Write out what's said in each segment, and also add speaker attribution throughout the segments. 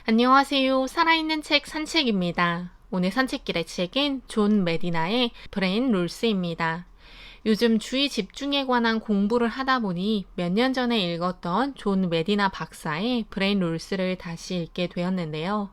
Speaker 1: 안녕하세요. 살아있는 책 산책입니다. 오늘 산책길의 책은 존 메디나의 브레인 룰스입니다. 요즘 주의 집중에 관한 공부를 하다 보니 몇 년 전에 읽었던 존 메디나 박사의 브레인 룰스를 다시 읽게 되었는데요.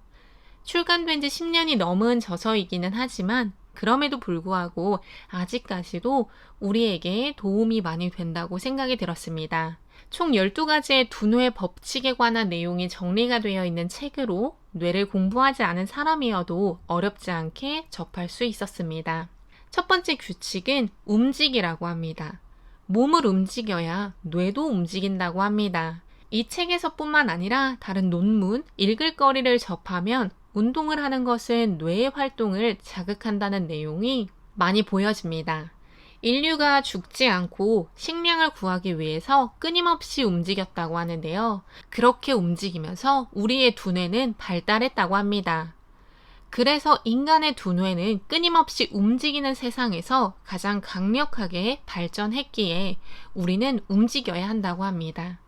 Speaker 1: 출간된 지 10년이 넘은 저서이기는 하지만 그럼에도 불구하고 아직까지도 우리에게 도움이 많이 된다고 생각이 들었습니다. 총 12가지의 두뇌 법칙에 관한 내용이 정리가 되어 있는 책으로 뇌를 공부하지 않은 사람이어도 어렵지 않게 접할 수 있었습니다. 첫 번째 규칙은 움직이라고 합니다. 몸을 움직여야 뇌도 움직인다고 합니다. 이 책에서뿐만 아니라 다른 논문, 읽을 거리를 접하면 운동을 하는 것은 뇌의 활동을 자극한다는 내용이 많이 보여집니다. 인류가 죽지 않고 식량을 구하기 위해서 끊임없이 움직였다고 하는데요. 그렇게 움직이면서 우리의 두뇌는 발달했다고 합니다. 그래서 인간의 두뇌는 끊임없이 움직이는 세상에서 가장 강력하게 발전했기에 우리는 움직여야 한다고 합니다.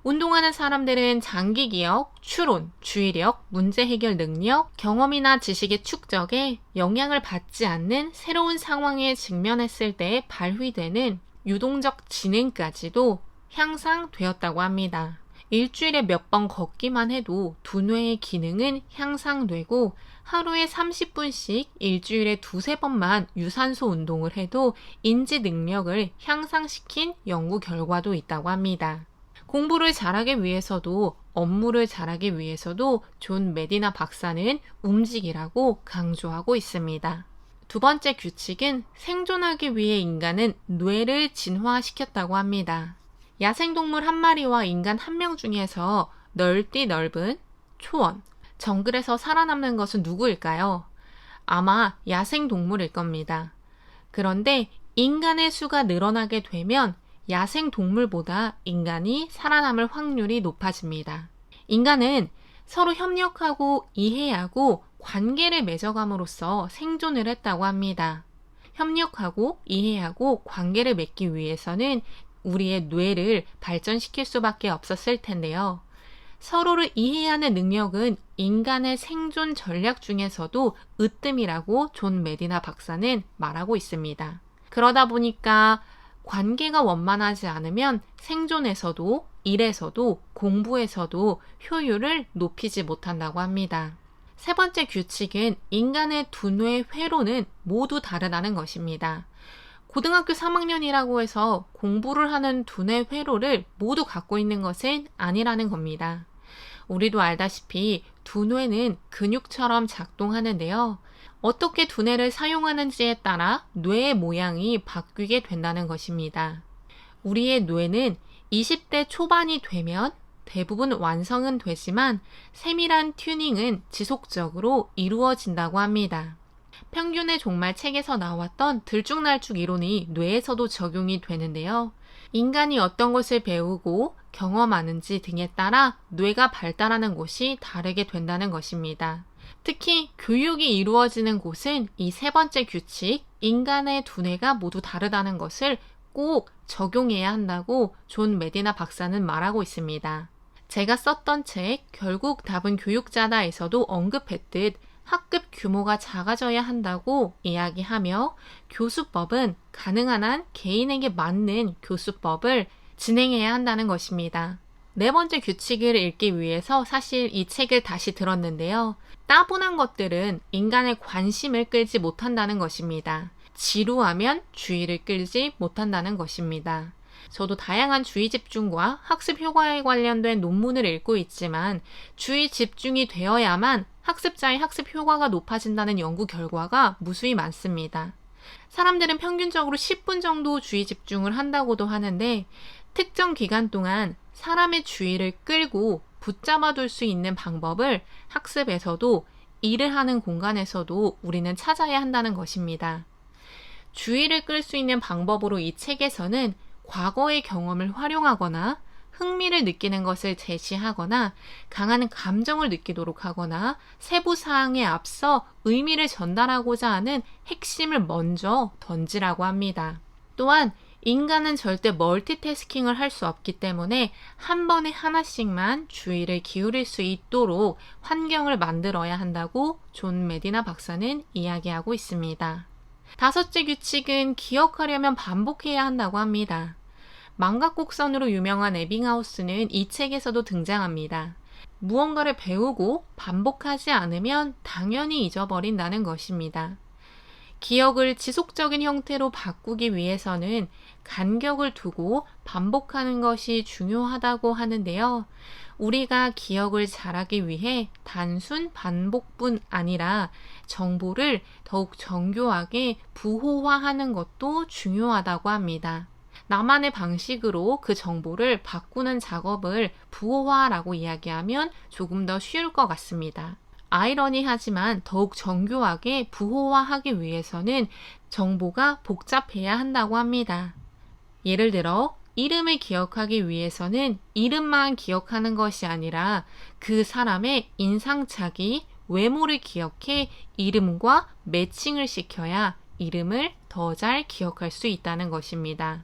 Speaker 1: 운동하는 사람들은 장기 기억, 추론, 주의력, 문제 해결 능력, 경험이나 지식의 축적에 영향을 받지 않는 새로운 상황에 직면했을 때 발휘되는 유동적 지능까지도 향상되었다고 합니다. 일주일에 몇 번 걷기만 해도 두뇌의 기능은 향상되고 하루에 30분씩 일주일에 두세 번만 유산소 운동을 해도 인지 능력을 향상시킨 연구 결과도 있다고 합니다. 공부를 잘하기 위해서도 업무를 잘하기 위해서도 존 메디나 박사는 움직이라고 강조하고 있습니다. 두 번째 규칙은 생존하기 위해 인간은 뇌를 진화시켰다고 합니다. 야생동물 한 마리와 인간 한 명 중에서 넓디 넓은 초원, 정글에서 살아남는 것은 누구일까요? 아마 야생동물일 겁니다. 그런데 인간의 수가 늘어나게 되면 야생 동물보다 인간이 살아남을 확률이 높아집니다. 인간은 서로 협력하고 이해하고 관계를 맺어감으로써 생존을 했다고 합니다. 협력하고 이해하고 관계를 맺기 위해서는 우리의 뇌를 발전시킬 수밖에 없었을 텐데요. 서로를 이해하는 능력은 인간의 생존 전략 중에서도 으뜸이라고 존 메디나 박사는 말하고 있습니다. 그러다 보니까 관계가 원만하지 않으면 생존에서도 일에서도 공부에서도 효율을 높이지 못한다고 합니다. 세 번째 규칙은 인간의 두뇌 회로는 모두 다르다는 것입니다. 고등학교 3학년이라고 해서 공부를 하는 두뇌 회로를 모두 갖고 있는 것은 아니라는 겁니다. 우리도 알다시피 두뇌는 근육처럼 작동하는데요. 어떻게 두뇌를 사용하는지에 따라 뇌의 모양이 바뀌게 된다는 것입니다. 우리의 뇌는 20대 초반이 되면 대부분 완성은 되지만 세밀한 튜닝은 지속적으로 이루어진다고 합니다. 평균의 종말 책에서 나왔던 들쭉날쭉 이론이 뇌에서도 적용이 되는데요. 인간이 어떤 것을 배우고 경험하는지 등에 따라 뇌가 발달하는 곳이 다르게 된다는 것입니다. 특히 교육이 이루어지는 곳은 이 세 번째 규칙, 인간의 두뇌가 모두 다르다는 것을 꼭 적용해야 한다고 존 메디나 박사는 말하고 있습니다. 제가 썼던 책, 결국 답은 교육자다에서도 언급했듯 학급 규모가 작아져야 한다고 이야기하며 교수법은 가능한 한 개인에게 맞는 교수법을 진행해야 한다는 것입니다. 네 번째 규칙을 읽기 위해서 사실 이 책을 다시 들었는데요. 따분한 것들은 인간의 관심을 끌지 못한다는 것입니다. 지루하면 주의를 끌지 못한다는 것입니다. 저도 다양한 주의 집중과 학습 효과에 관련된 논문을 읽고 있지만 주의 집중이 되어야만 학습자의 학습 효과가 높아진다는 연구 결과가 무수히 많습니다. 사람들은 평균적으로 10분 정도 주의 집중을 한다고도 하는데 특정 기간 동안 사람의 주의를 끌고 붙잡아둘 수 있는 방법을 학습에서도 일을 하는 공간에서도 우리는 찾아야 한다는 것입니다. 주의를 끌 수 있는 방법으로 이 책에서는 과거의 경험을 활용하거나 흥미를 느끼는 것을 제시하거나 강한 감정을 느끼도록 하거나 세부 사항에 앞서 의미를 전달하고자 하는 핵심을 먼저 던지라고 합니다. 또한 인간은 절대 멀티태스킹을 할 수 없기 때문에 한 번에 하나씩만 주의를 기울일 수 있도록 환경을 만들어야 한다고 존 메디나 박사는 이야기하고 있습니다. 다섯째 규칙은 기억하려면 반복해야 한다고 합니다. 망각곡선으로 유명한 에빙하우스는 이 책에서도 등장합니다. 무언가를 배우고 반복하지 않으면 당연히 잊어버린다는 것입니다. 기억을 지속적인 형태로 바꾸기 위해서는 간격을 두고 반복하는 것이 중요하다고 하는데요. 우리가 기억을 잘하기 위해 단순 반복뿐 아니라 정보를 더욱 정교하게 부호화하는 것도 중요하다고 합니다. 나만의 방식으로 그 정보를 바꾸는 작업을 부호화라고 이야기하면 조금 더 쉬울 것 같습니다. 아이러니하지만 더욱 정교하게 부호화하기 위해서는 정보가 복잡해야 한다고 합니다. 예를 들어 이름을 기억하기 위해서는 이름만 기억하는 것이 아니라 그 사람의 인상착의, 외모를 기억해 이름과 매칭을 시켜야 이름을 더 잘 기억할 수 있다는 것입니다.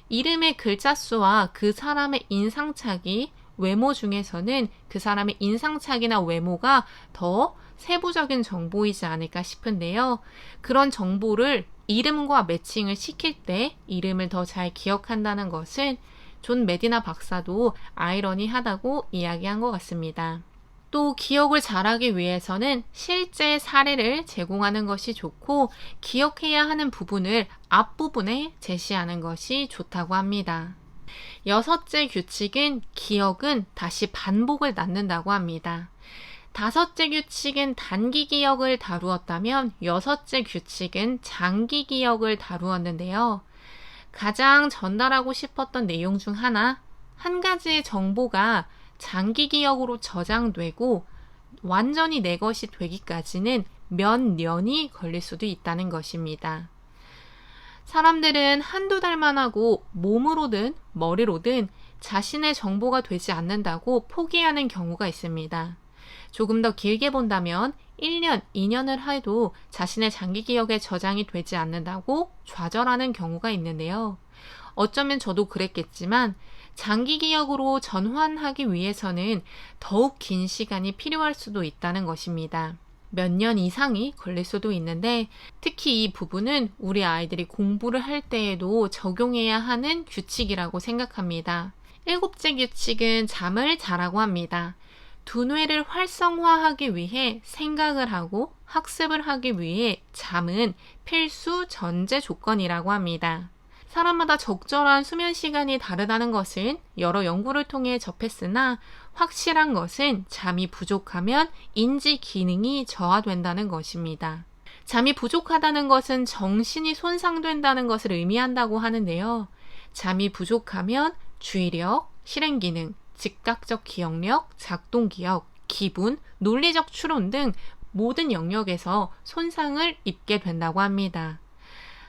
Speaker 1: 이름의 글자 수와 그 사람의 인상착의, 외모 중에서는 그 사람의 인상착의나 외모가 더 세부적인 정보이지 않을까 싶은데요. 그런 정보를 이름과 매칭을 시킬 때 이름을 더 잘 기억한다는 것은 존 메디나 박사도 아이러니하다고 이야기한 것 같습니다. 또 기억을 잘하기 위해서는 실제 사례를 제공하는 것이 좋고 기억해야 하는 부분을 앞부분에 제시하는 것이 좋다고 합니다. 여섯째 규칙은 기억은 다시 반복을 낳는다고 합니다. 다섯째 규칙은 단기 기억을 다루었다면 여섯째 규칙은 장기 기억을 다루었는데요. 가장 전달하고 싶었던 내용 중 한 가지의 정보가 장기 기억으로 저장되고 완전히 내 것이 되기까지는 몇 년이 걸릴 수도 있다는 것입니다. 사람들은 한두 달만 하고 몸으로든 머리로든 자신의 정보가 되지 않는다고 포기하는 경우가 있습니다. 조금 더 길게 본다면 1년, 2년을 해도 자신의 장기 기억에 저장이 되지 않는다고 좌절하는 경우가 있는데요. 어쩌면 저도 그랬겠지만 장기 기억으로 전환하기 위해서는 더욱 긴 시간이 필요할 수도 있다는 것입니다. 몇 년 이상이 걸릴 수도 있는데 특히 이 부분은 우리 아이들이 공부를 할 때에도 적용해야 하는 규칙이라고 생각합니다. 일곱째 규칙은 잠을 자라고 합니다. 두뇌를 활성화하기 위해 생각을 하고 학습을 하기 위해 잠은 필수 전제 조건이라고 합니다. 사람마다 적절한 수면 시간이 다르다는 것은 여러 연구를 통해 접했으나 확실한 것은 잠이 부족하면 인지 기능이 저하된다는 것입니다. 잠이 부족하다는 것은 정신이 손상된다는 것을 의미한다고 하는데요. 잠이 부족하면 주의력, 실행 기능, 즉각적 기억력, 작동 기억, 기분, 논리적 추론 등 모든 영역에서 손상을 입게 된다고 합니다.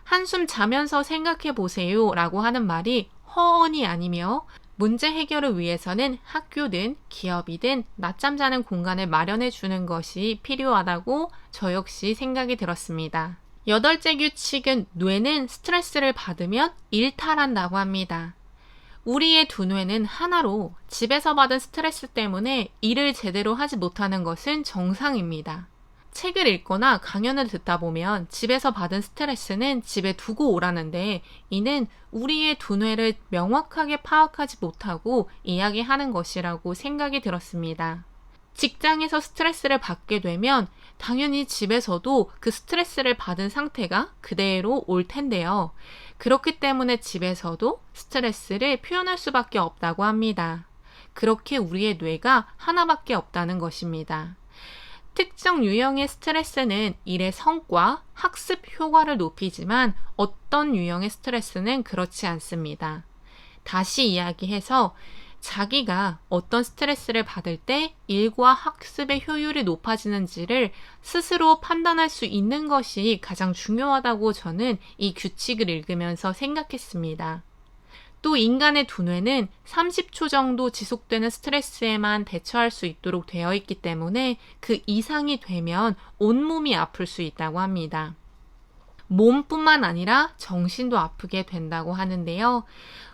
Speaker 1: 한숨 자면서 생각해 보세요 라고 하는 말이 허언이 아니며 문제 해결을 위해서는 학교든 기업이든 낮잠 자는 공간을 마련해 주는 것이 필요하다고 저 역시 생각이 들었습니다. 여덟째 규칙은 뇌는 스트레스를 받으면 일탈한다고 합니다. 우리의 두뇌는 하나로 집에서 받은 스트레스 때문에 일을 제대로 하지 못하는 것은 정상입니다. 책을 읽거나 강연을 듣다 보면 집에서 받은 스트레스는 집에 두고 오라는데 이는 우리의 두뇌를 명확하게 파악하지 못하고 이야기하는 것이라고 생각이 들었습니다. 직장에서 스트레스를 받게 되면 당연히 집에서도 그 스트레스를 받은 상태가 그대로 올 텐데요. 그렇기 때문에 집에서도 스트레스를 표현할 수밖에 없다고 합니다. 그렇게 우리의 뇌가 하나밖에 없다는 것입니다. 특정 유형의 스트레스는 일의 성과, 학습 효과를 높이지만 어떤 유형의 스트레스는 그렇지 않습니다. 다시 이야기해서 자기가 어떤 스트레스를 받을 때 일과 학습의 효율이 높아지는지를 스스로 판단할 수 있는 것이 가장 중요하다고 저는 이 규칙을 읽으면서 생각했습니다. 또 인간의 두뇌는 30초 정도 지속되는 스트레스에만 대처할 수 있도록 되어 있기 때문에 그 이상이 되면 온몸이 아플 수 있다고 합니다. 몸뿐만 아니라 정신도 아프게 된다고 하는데요.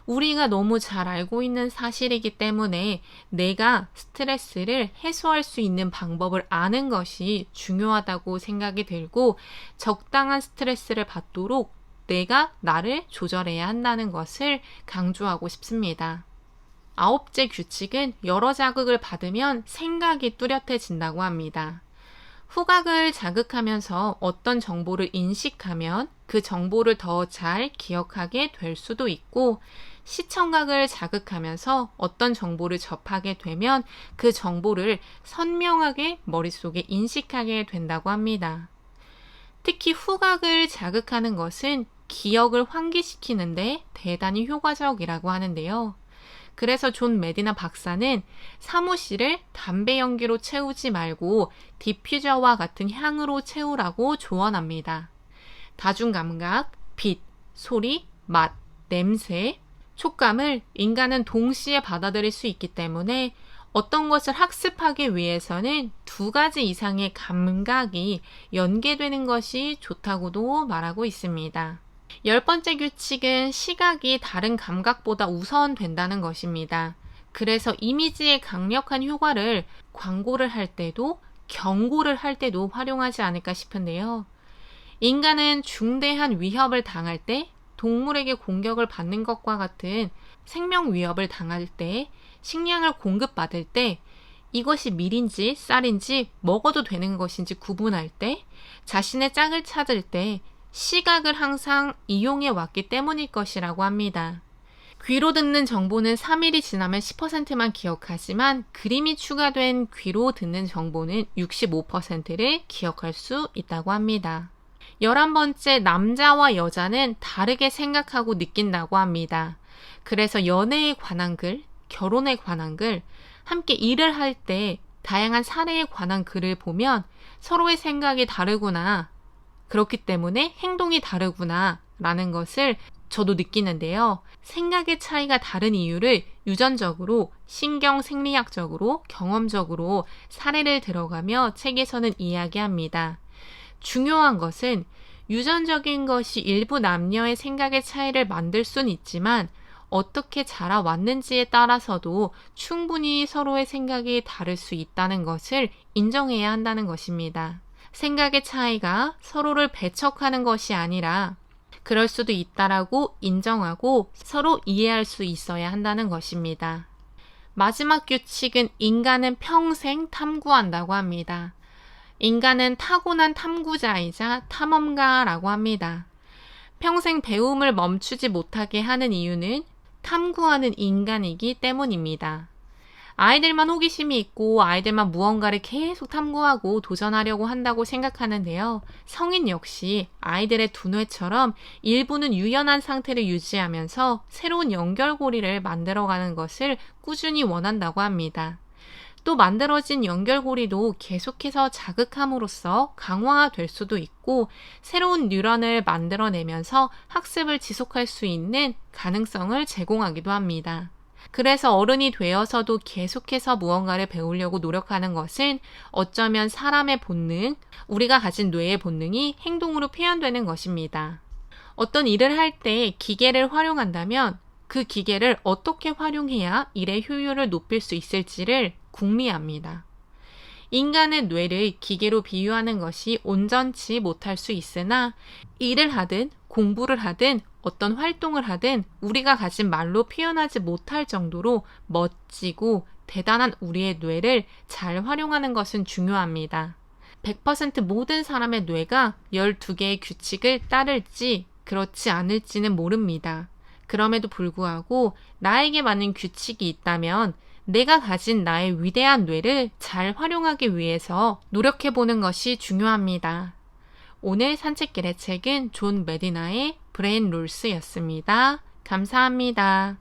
Speaker 1: 우리가 너무 잘 알고 있는 사실이기 때문에 내가 스트레스를 해소할 수 있는 방법을 아는 것이 중요하다고 생각이 들고, 적당한 스트레스를 받도록 내가 나를 조절해야 한다는 것을 강조하고 싶습니다. 9째 규칙은 여러 자극을 받으면 생각이 뚜렷해진다고 합니다. 후각을 자극하면서 어떤 정보를 인식하면 그 정보를 더 잘 기억하게 될 수도 있고, 시청각을 자극하면서 어떤 정보를 접하게 되면 그 정보를 선명하게 머릿속에 인식하게 된다고 합니다. 특히 후각을 자극하는 것은 기억을 환기시키는데 대단히 효과적이라고 하는데요. 그래서 존 메디나 박사는 사무실을 담배 연기로 채우지 말고 디퓨저와 같은 향으로 채우라고 조언합니다. 다중감각, 빛, 소리, 맛, 냄새, 촉감을 인간은 동시에 받아들일 수 있기 때문에 어떤 것을 학습하기 위해서는 2가지 이상의 감각이 연계되는 것이 좋다고도 말하고 있습니다. 10번째 규칙은 시각이 다른 감각보다 우선된다는 것입니다. 그래서 이미지의 강력한 효과를 광고를 할 때도 경고를 할 때도 활용하지 않을까 싶은데요. 인간은 중대한 위협을 당할 때, 동물에게 공격을 받는 것과 같은 생명 위협을 당할 때, 식량을 공급받을 때, 이것이 밀인지 쌀인지 먹어도 되는 것인지 구분할 때, 자신의 짝을 찾을 때 시각을 항상 이용해 왔기 때문일 것이라고 합니다. 귀로 듣는 정보는 3일이 지나면 10%만 기억하지만 그림이 추가된 귀로 듣는 정보는 65%를 기억할 수 있다고 합니다. 11번째, 남자와 여자는 다르게 생각하고 느낀다고 합니다. 그래서 연애에 관한 글, 결혼에 관한 글, 함께 일을 할 때 다양한 사례에 관한 글을 보면 서로의 생각이 다르구나, 그렇기 때문에 행동이 다르구나 라는 것을 저도 느끼는데요. 생각의 차이가 다른 이유를 유전적으로, 신경생리학적으로, 경험적으로 사례를 들어가며 책에서는 이야기합니다. 중요한 것은 유전적인 것이 일부 남녀의 생각의 차이를 만들 수는 있지만 어떻게 자라왔는지에 따라서도 충분히 서로의 생각이 다를 수 있다는 것을 인정해야 한다는 것입니다. 생각의 차이가 서로를 배척하는 것이 아니라 그럴 수도 있다라고 인정하고 서로 이해할 수 있어야 한다는 것입니다. 마지막 규칙은 인간은 평생 탐구한다고 합니다. 인간은 타고난 탐구자이자 탐험가라고 합니다. 평생 배움을 멈추지 못하게 하는 이유는 탐구하는 인간이기 때문입니다. 아이들만 호기심이 있고 아이들만 무언가를 계속 탐구하고 도전하려고 한다고 생각하는데요. 성인 역시 아이들의 두뇌처럼 일부는 유연한 상태를 유지하면서 새로운 연결고리를 만들어가는 것을 꾸준히 원한다고 합니다. 또 만들어진 연결고리도 계속해서 자극함으로써 강화될 수도 있고 새로운 뉴런을 만들어내면서 학습을 지속할 수 있는 가능성을 제공하기도 합니다. 그래서 어른이 되어서도 계속해서 무언가를 배우려고 노력하는 것은 어쩌면 사람의 본능, 우리가 가진 뇌의 본능이 행동으로 표현되는 것입니다. 어떤 일을 할 때 기계를 활용한다면 그 기계를 어떻게 활용해야 일의 효율을 높일 수 있을지를 궁리합니다. 인간의 뇌를 기계로 비유하는 것이 온전치 못할 수 있으나 일을 하든 공부를 하든 어떤 활동을 하든 우리가 가진 말로 표현하지 못할 정도로 멋지고 대단한 우리의 뇌를 잘 활용하는 것은 중요합니다. 100% 모든 사람의 뇌가 12개의 규칙을 따를지 그렇지 않을지는 모릅니다. 그럼에도 불구하고 나에게 맞는 규칙이 있다면 내가 가진 나의 위대한 뇌를 잘 활용하기 위해서 노력해보는 것이 중요합니다. 오늘 산책길의 책은 존 메디나의 브레인 룰스였습니다. 감사합니다.